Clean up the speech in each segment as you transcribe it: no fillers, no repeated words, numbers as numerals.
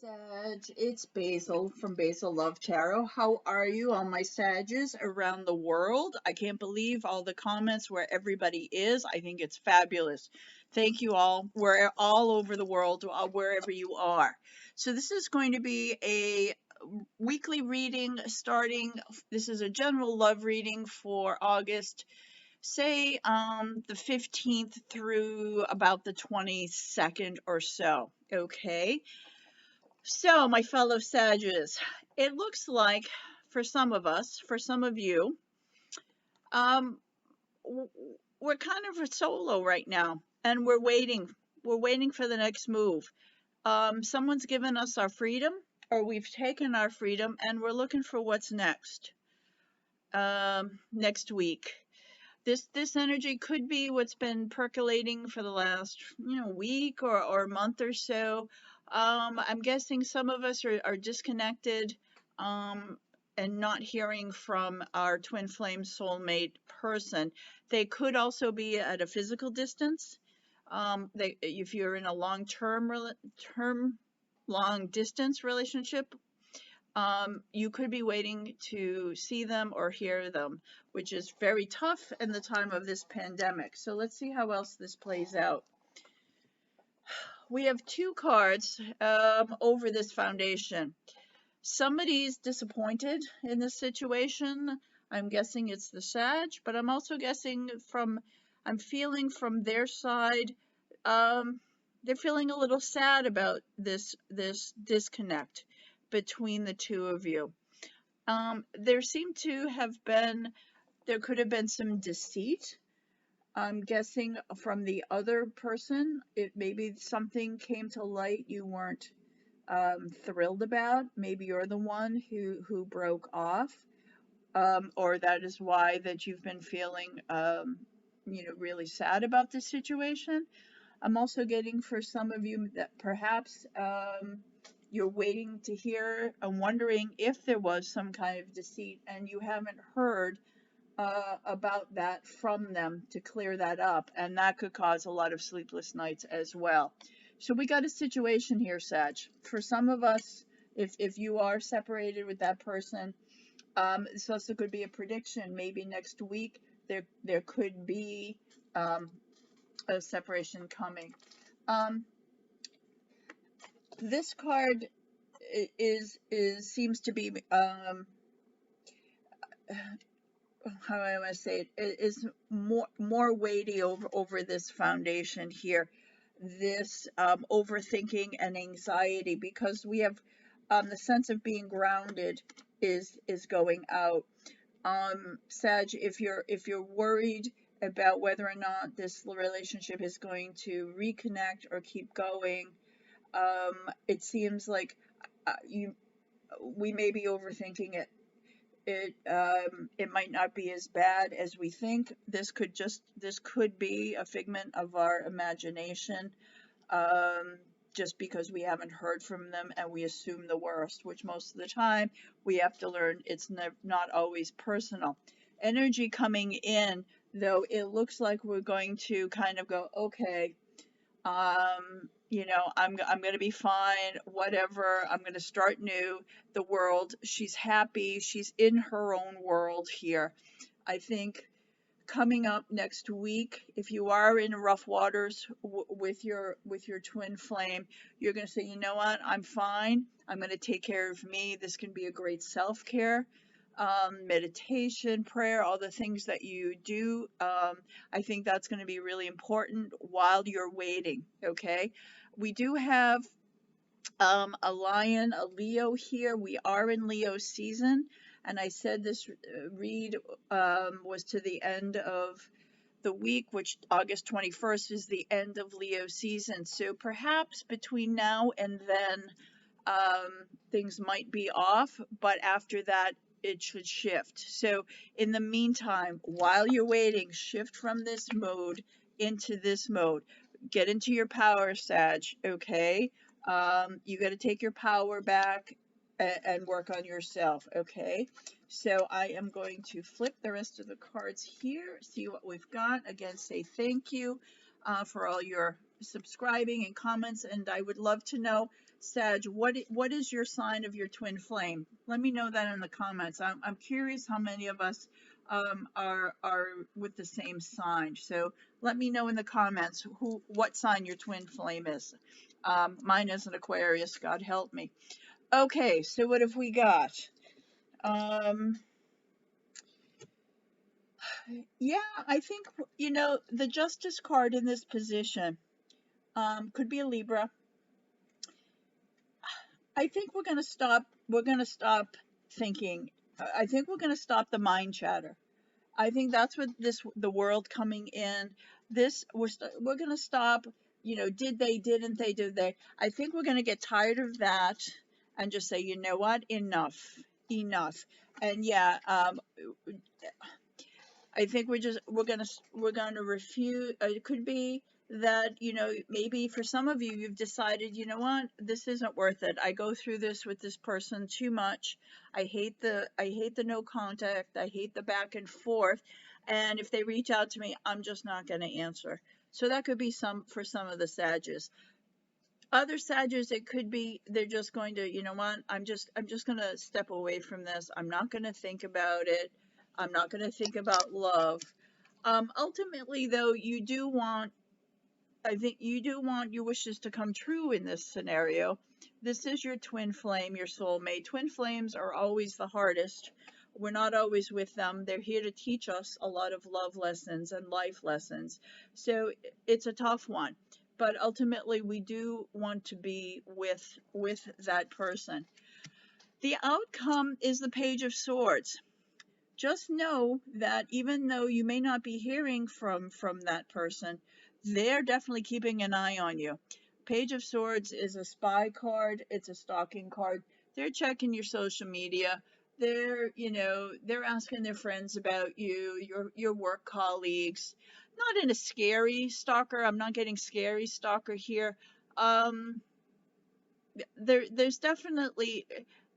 Sag, it's Basil from Basil Love Tarot. How are you, all my Sages around the world? I can't believe all the comments where everybody is. I think it's fabulous. Thank you all. We're all over the world, wherever you are. So this is going to be a weekly reading starting. This is a general love reading for August, say the 15th through about the 22nd or so. Okay. So, my fellow Sages, it looks like for some of us, for some of you, we're kind of a solo right now, and we're waiting. We're waiting for the next move. Someone's given us our freedom, or we've taken our freedom, and we're looking for what's next. Next week. This energy could be what's been percolating for the last week or month or so. I'm guessing some of us are disconnected and not hearing from our twin flame soulmate person. They could also be at a physical distance. If you're in a long distance relationship, you could be waiting to see them or hear them, which is very tough in the time of this pandemic. So let's see how else this plays out. We have two cards over this foundation. Somebody's disappointed in this situation. I'm guessing it's the Sag, but I'm also guessing I'm feeling from their side, they're feeling a little sad about this disconnect between the two of you. There could have been some deceit. I'm guessing from the other person, maybe something came to light you weren't thrilled about. Maybe you're the one who broke off, or that is why that you've been feeling really sad about this situation. I'm also getting for some of you that perhaps you're waiting to hear and wondering if there was some kind of deceit and you haven't heard about that from them to clear that up, and that could cause a lot of sleepless nights as well. So we got a situation here, Sag. For some of us, if you are separated with that person, this also could be a prediction. Maybe next week there could be a separation coming. This card seems to be how I want to say it is more weighty over this foundation here, this overthinking and anxiety, because we have the sense of being grounded is going out. Sag, if you're worried about whether or not this relationship is going to reconnect or keep going, it seems like we may be overthinking it. It might not be as bad as we think. This could be a figment of our imagination, just because we haven't heard from them and we assume the worst, which most of the time we have to learn it's not always personal. Energy coming in, though, it looks like we're going to kind of go, okay, I'm going to be fine, whatever, I'm going to start new. The world, she's happy, she's in her own world here. I think coming up next week, if you are in rough waters with your twin flame, you're going to say, you know what, I'm fine, I'm going to take care of me. This can be a great self-care, meditation, prayer, all the things that you do. I think that's going to be really important while you're waiting. Okay, we do have a lion, a Leo here. We are in Leo season, and I said this read was to the end of the week, which August 21st is the end of Leo season. So perhaps between now and then things might be off, but after that it should shift. So in the meantime, while you're waiting, shift from this mode into this mode. Get into your power, Sag, okay? You got to take your power back and work on yourself, okay? So I am going to flip the rest of the cards here, see what we've got. Again, say thank you for all your subscribing and comments, and I would love to know, Sag, what is your sign of your twin flame? Let me know that in the comments. I'm curious how many of us are with the same sign. So let me know in the comments what sign your twin flame is. Mine is an Aquarius. God help me. Okay, so what have we got? Yeah, I think, the Justice card in this position could be a Libra. I think we're going to stop thinking. I think we're going to stop the mind chatter. I think that's what the world coming in, we're going to stop, did they, didn't they, did they? I think we're going to get tired of that and just say, you know what, enough. And yeah, I think we're gonna refuse. It could be that, maybe for some of you, you've decided, you know what, this isn't worth it. I go through this with this person too much. I hate the no contact. I hate the back and forth. And if they reach out to me, I'm just not going to answer. So that could be for some of the Sages. Other Sages, it could be they're just going to, you know what, I'm just going to step away from this. I'm not going to think about it. I'm not going to think about love. Ultimately, though, I think you do want your wishes to come true in this scenario. This is your twin flame, your soulmate. Twin flames are always the hardest. We're not always with them. They're here to teach us a lot of love lessons and life lessons. So it's a tough one. But ultimately, we do want to be with that person. The outcome is the Page of Swords. Just know that even though you may not be hearing from that person, they're definitely keeping an eye on you. Page of Swords is a spy card. It's a stalking card. They're checking your social media. They're asking their friends about you, your work colleagues. Not in a scary stalker. I'm not getting scary stalker here. Um, there's definitely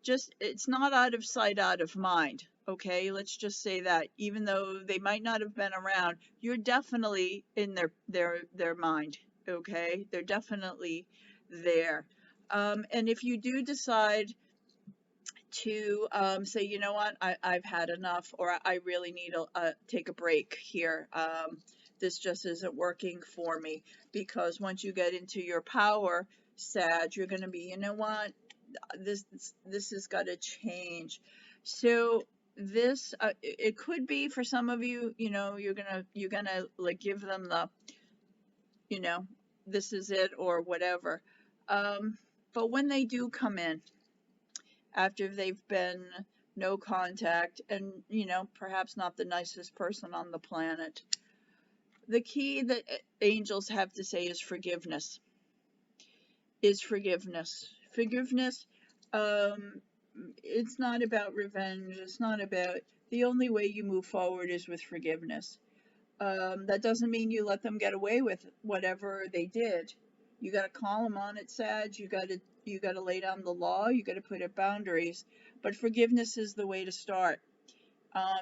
just, it's not out of sight, out of mind. Okay, let's just say that. Even though they might not have been around, you're definitely in their mind. Okay, they're definitely there. And if you do decide to say, you know what, I've had enough, or I really need to take a break here. This just isn't working for me, because once you get into your power, Sag, you're going to be, you know what, this has got to change. So this, it could be for some of you, you're gonna like give them the, you know, this is it or whatever. But when they do come in, after they've been no contact and, perhaps not the nicest person on the planet, the key that angels have to say is forgiveness. Forgiveness. It's not about revenge. It's not about, the only way you move forward is with forgiveness. That doesn't mean you let them get away with whatever they did. You got to call them on it, Sag. You got to lay down the law. You got to put up boundaries. But forgiveness is the way to start.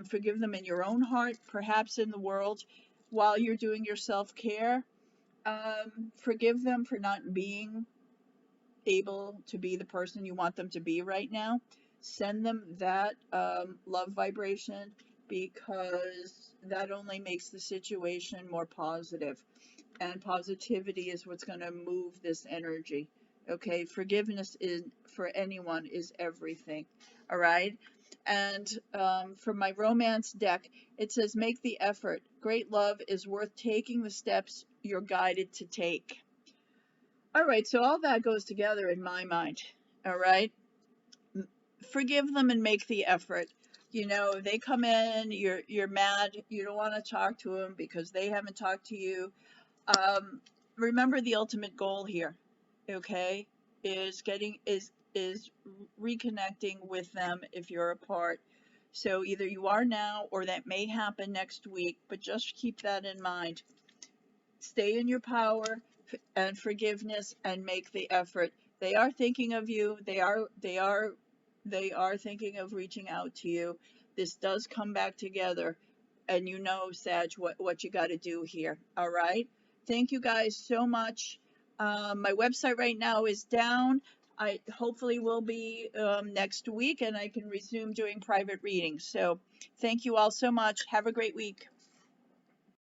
Forgive them in your own heart, perhaps in the world, while you're doing your self-care. Forgive them for not being able to be the person you want them to be right now. Send them that love vibration, because that only makes the situation more positive. And positivity is what's going to move this energy. Okay, forgiveness for anyone is everything. All right. And for my romance deck, it says, make the effort. Great love is worth taking the steps you're guided to take. All right, so all that goes together in my mind. All right. Forgive them and make the effort. They come in, you're mad, you don't want to talk to them because they haven't talked to you. Remember the ultimate goal here, okay, is reconnecting with them if you're apart. So either you are now, or that may happen next week, but just keep that in mind. Stay in your power and forgiveness and make the effort. They are thinking of you. They are thinking of reaching out to you. This does come back together, and Sag, what you got to do here. All right. Thank you guys so much. My website right now is down. I hopefully will be next week, and I can resume doing private readings. So thank you all so much. Have a great week.